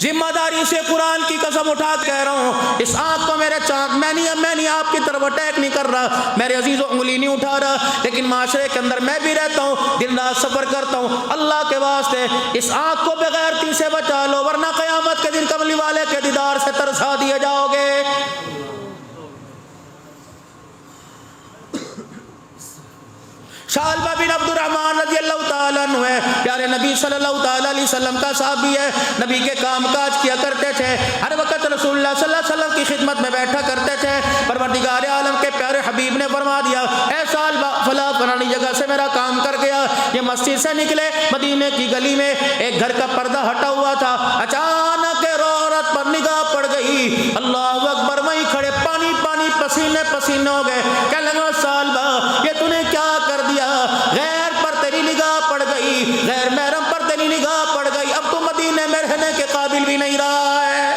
जिम्मेदारी से कुरान की कसम उठा कह रहा हूँ, इस आँख को मेरे चाँक मैं नहीं आपकी तरफ अटैक नहीं कर रहा, मेरे अजीज़ों उंगली नहीं उठा रहा, लेकिन माशरे के अंदर मैं भी रहता हूँ, दिन रात सफ़र करता हूँ। अल्लाह के वास्ते इस आँख को बेगैरती से बचा लो, वरना क़यामत के दिन कमली वाले के दीदार से तरसा दिए जाओगे। शालबा बिन अब्दुर्रहमान रज़ियल्लाहु ताला अन्हु है, प्यारे नबी सल्लल्लाहु ताला अलैहि वसल्लम का साहबी है। नबी के काम काज किया करते थे, हर वक्त रसूलुल्लाह सल्लल्लाहु अलैहि वसल्लम की खिदमत में बैठा करते थे। परवरदिगार आलम के प्यारे हबीब ने फरमा दिया, ऐ शालबा फला फलानी जगह से मेरा काम कर गया। ये मस्जिद से निकले, मदीने की गली में एक घर का पर्दा हटा हुआ था, अचानक औरत पर निगाह पड़ गई। अल्लाहु अकबर, वहीं खड़े पानी पानी पसीने पसीने हो गए। कहने लगा, शालबा ये तूने क्या कर दिया? गैर पर तेरी निगाह पड़ गई, गैर महरम पर तेरी निगाह पड़ गई, अब तो मदीने में रहने के काबिल भी नहीं रहा है।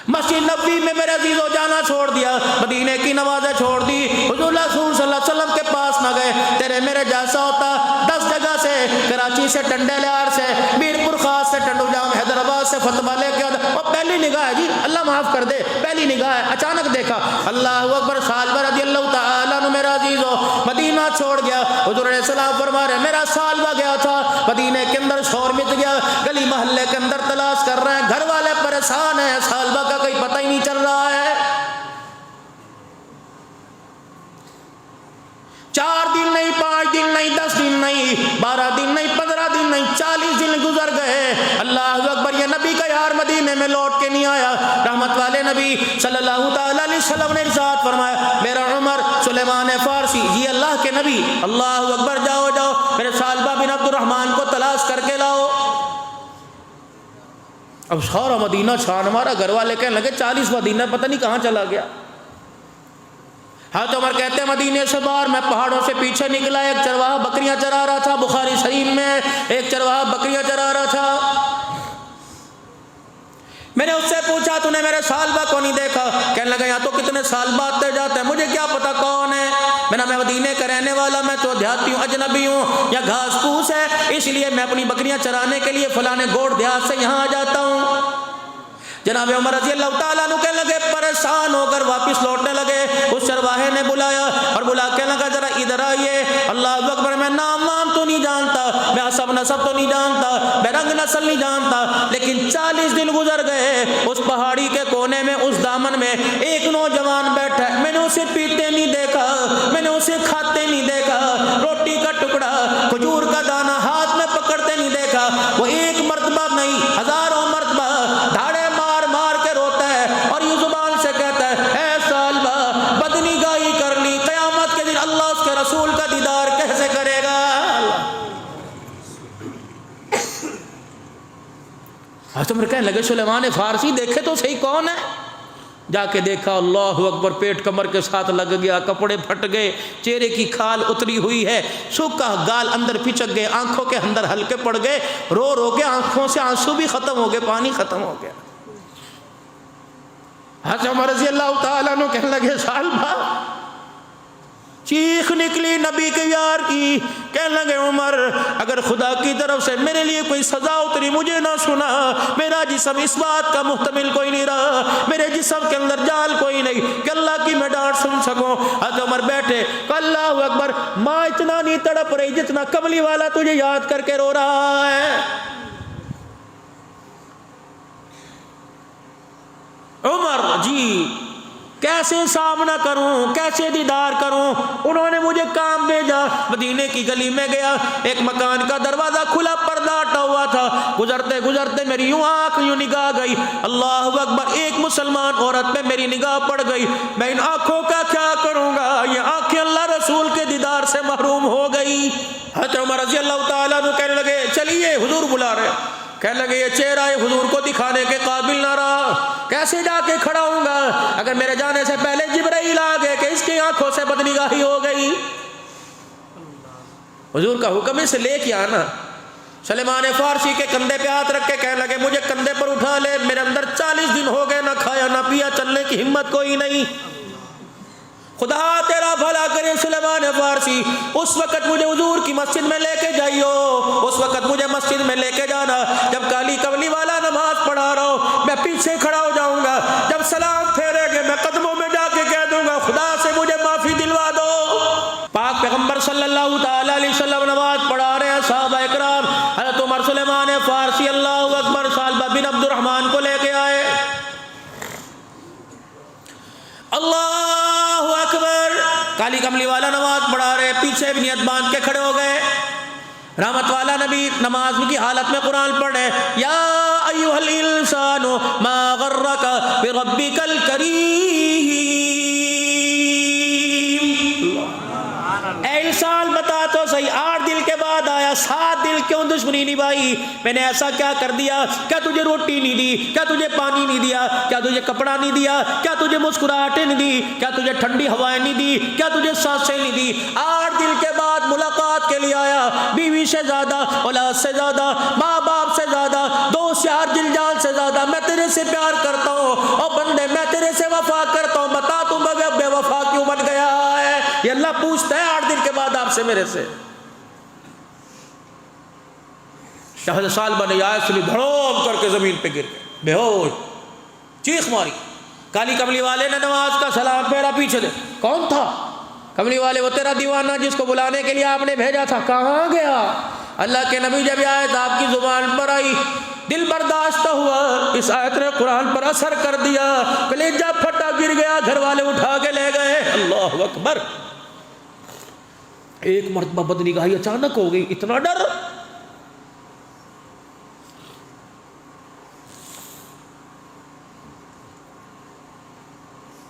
मस्जिद नबवी में मेरे अजीजों जाना छोड़ दिया, मदीने की नमाजें छोड़ दी, हुजूर सल्लल्लाहु अलैहि वसल्लम के पास न गए। तेरे मेरे जैसा होता 10 जगह से, कराची से, टंडेलियार से, मीरपुर खास से, टंडुजाम हैदराबाद से फतवा लेके आता। और पहली निगाह है जी, अल्लाह माफ कर दे, पहली निगाह है, अचानक देखा। अल्लाह अकबर, शालबा रज़ियल्लाहु ताला अन्हु मेरा अजीजों मदीना छोड़ गया। हुजूर सलाम फरमा रहे, मेरा शालबा गया था मदीने के अंदर, शोर मिट गया, गली मोहल्ले के अंदर तलाश कर रहे हैं, घर वाले परेशान हैं, शालबा का कोई पता ही नहीं चल रहा है। 4 दिन नहीं, 5 दिन नहीं, 10 दिन नहीं, 12 दिन नहीं, 15 दिन नहीं, 40 दिन गुजर गए। अल्लाह अकबर, ये नबी का यार मदीने में लौट के नहीं आया। रहमत वाले नबी सल्लल्लाहु ताला अलैहि वसल्लम ने इरशाद फरमाया, मेरा उमर सुलेमान फारसी, जी अल्लाह के नबी, अल्लाह अकबर, जाओ जाओ मेरे शालबा बिन अब्दुर्रहमान को तलाश करके लाओ। अब सारा मदीना छान मारा, घर वाले कहने लगे 40 मदीना पता नहीं कहाँ चला गया। हाँ तो उमर कहते हैं, मदीने से बाहर मैं पहाड़ों से पीछे निकला, एक चरवाहा बकरियां चरा रहा था, बुखारी शरीफ में एक चरवाहा बकरियां चरा रहा था। मैंने उससे पूछा, तूने मेरे शालबा को नहीं देखा? कहने लगा, यहाँ तो कितने शालबा आते जाते हैं, मुझे क्या पता कौन है। मैं मदीने का रहने वाला, मैं तो देहाती हूँ, अजनबी हूँ, या घास फूस है, इसलिए मैं अपनी बकरियां चराने के लिए फलाने गोड़ देहात से यहाँ आ जाता हूँ। जनाब उमर रज़ियल्लाहु ताला अन्हु कहने लगे, परेशान होकर वापस लौटने लगे। उस चरवाहे ने बुलाया और बुला के लगा, जरा इधर आइए। अल्लाह अकबर, मैं नाम तो नहीं जानता, मैं असब नसब तो नहीं जानता, मैं रंग नस्ल नहीं जानता, लेकिन 40 दिन गुजर गए। उस पहाड़ी के कोने में, उस दामन में एक नौजवान बैठा है, मैंने उसे पीते नहीं देखा, मैंने उसे खाते नहीं देखा, रोटी का टुकड़ा, खजूर का दाना हाथ में पकड़ते नहीं देखा। वो एक मर्तबा नहीं, हजारों मर्तबा धाड़े मार मार के रोता है और ये जुबान से कहता है, ऐ शालबा, बदनिगाही कर ली, क़यामत के दिन अल्लाह उसके रसूल का दीदार कैसे करेगा। हजरत कहने लगे, सुलेमान फारसी देखे तो सही कौन है। जाके देखा, अल्लाह अकबर, पेट कमर के साथ लग गया, कपड़े फट गए, चेहरे की खाल उतरी हुई है, सूखा गाल अंदर पिचक गए, आंखों के अंदर हल्के पड़ गए, रो रो के आंखों से आंसू भी खत्म हो गए, पानी खत्म हो गया। हज़रत उमर रज़ियल्लाहु ताला अन्हु कहने लगे, शालबा, चीख निकली नबी के यार की। कहने लगे, उमर, अगर खुदा की तरफ से मेरे लिए कोई सजा उतरी, मुझे ना सुना, मेरा जिस्म इस बात का मुहतमिल कोई नहीं रहा, मेरे जिस्म के अंदर जाल कोई नहीं कि अल्लाह की मैं डांट सुन सकूं। हज़रत उमर बैठे, अल्लाहु अकबर, माँ इतना नहीं तड़प रही जितना कमली वाला तुझे याद करके रो रहा है। उमर जी, कैसे सामना करूं, कैसे दीदार करूं। उन्होंने मुझे काम भेजा, मदीने की गली में गया, एक मकान का दरवाजा खुला, पर्दा हटा हुआ था, गुजरते गुजरते मेरी यूं आंख यूं निगाह गई, अल्लाह अकबर, एक मुसलमान औरत पे मेरी निगाह पड़ गई। मैं इन आंखों का क्या करूंगा, ये आंखें अल्लाह रसूल के दीदार से महरूम हो गई। हज़रत उमर रज़ियल्लाहु ताला अन्हु कहने लगे, चलिए हुजूर बुला रहे। कहने लगे, ये चेहरा हुजूर को दिखाने के काबिल ना रहा, कैसे जाके खड़ा हूँगा, अगर मेरे जाने से पहले जिब्राइल आ गए कि इसकी आंखों से बदनिगाही हो गई। हुजूर का हुक्म इसे लेके आना। सुलेमान फारसी के कंधे पे हाथ रख के कहने लगे, मुझे कंधे पर उठा ले, मेरे अंदर 40 दिन हो गए, ना खाया ना पिया, चलने की हिम्मत कोई नहीं। खुदा तेरा भला करे सुलेमान फारसी, उस वक़्त मुझे हुजूर की मस्जिद में लेके जाइयो, उस वक़्त मुझे मस्जिद में लेके जाना, जब काली कमली वाला नमाज पढ़ा रहा हो मैं पीछे खड़ा हो जाऊंगा, जब सलाम फेरेंगे मैं कदमों में जाके कह दूंगा खुदा से मुझे माफ़ी दिलवा दो। पाक पैगम्बर सल्लल्लाहु ताला अलैहि वसल्लम नमाज पढ़ा रहे हैं, सहाबा इकराम हज़रत उमर सुलेमान फारसी अल्लाहु अकबर सालबा बिन अब्दुर्रहमान को लेके आए। अल्लाहु अकबर, काली कमली वाला नमाज पढ़ा रहे, पीछे भी नियत बांध के खड़े हो गए। रहमत वाला नबी नमाज की हालत में कुरान पढ़े, या अय्युहल इंसानु मा गर्रका बिरब्बिकल करीम। इंसान बता तो सही, 8 दिल के बाद आया, 7 दिल क्यों दुश्मनी निभाई? मैंने ऐसा क्या कर दिया? क्या तुझे रोटी नहीं दी? क्या तुझे पानी नहीं दिया? क्या तुझे कपड़ा नहीं दिया? क्या तुझे मुस्कुराहटें नहीं दी? क्या तुझे ठंडी हवाएं नहीं दी? क्या तुझे सांसें नहीं दी? 8 दिल के बाद मुलाकात के लिए आया, बीवी से ज्यादा, औलाद से ज्यादा, माँ बाप से ज्यादा, दोस्त यार दिल जान से ज्यादा मैं तेरे से प्यार करता हूँ, और बंदे मैं तेरे से वफा करता हूँ, बता तू बेवफा क्यों बन गया है? ये अल्लाह पूछता है 8 दिन के बाद आपसे मेरे से। हज़रत सालबा ने आयत सुनी, धड़ोम करके जमीन पे गिर गए, बेहोश, चीख मारी। काली कमली वाले ने नमाज का सलाम फेरा, पीछे दे, कौन था? कमली वाले, वो तेरा दीवाना जिसको बुलाने के लिए आपने भेजा था, कहाँ गया? अल्लाह के नबी जब आयत आपकी जुबान पर आई, दिल बर्दाश्त हुआ, इस आयत ने कुरान पर असर कर दिया, कलेजा फटा गिर गया, घर वाले उठा के ले गए। अल्लाह अकबर। एक मर्तबा बदनिगाही अचानक हो गई, इतना डर।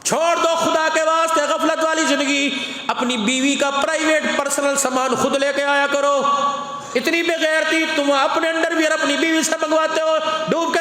छोड़ दो खुदा के वास्ते गफलत वाली जिंदगी, अपनी बीवी का प्राइवेट पर्सनल सामान खुद लेके आया करो। इतनी बेगैरती तुम अपने अंडरवियर अपनी बीवी से मंगवाते हो, डूब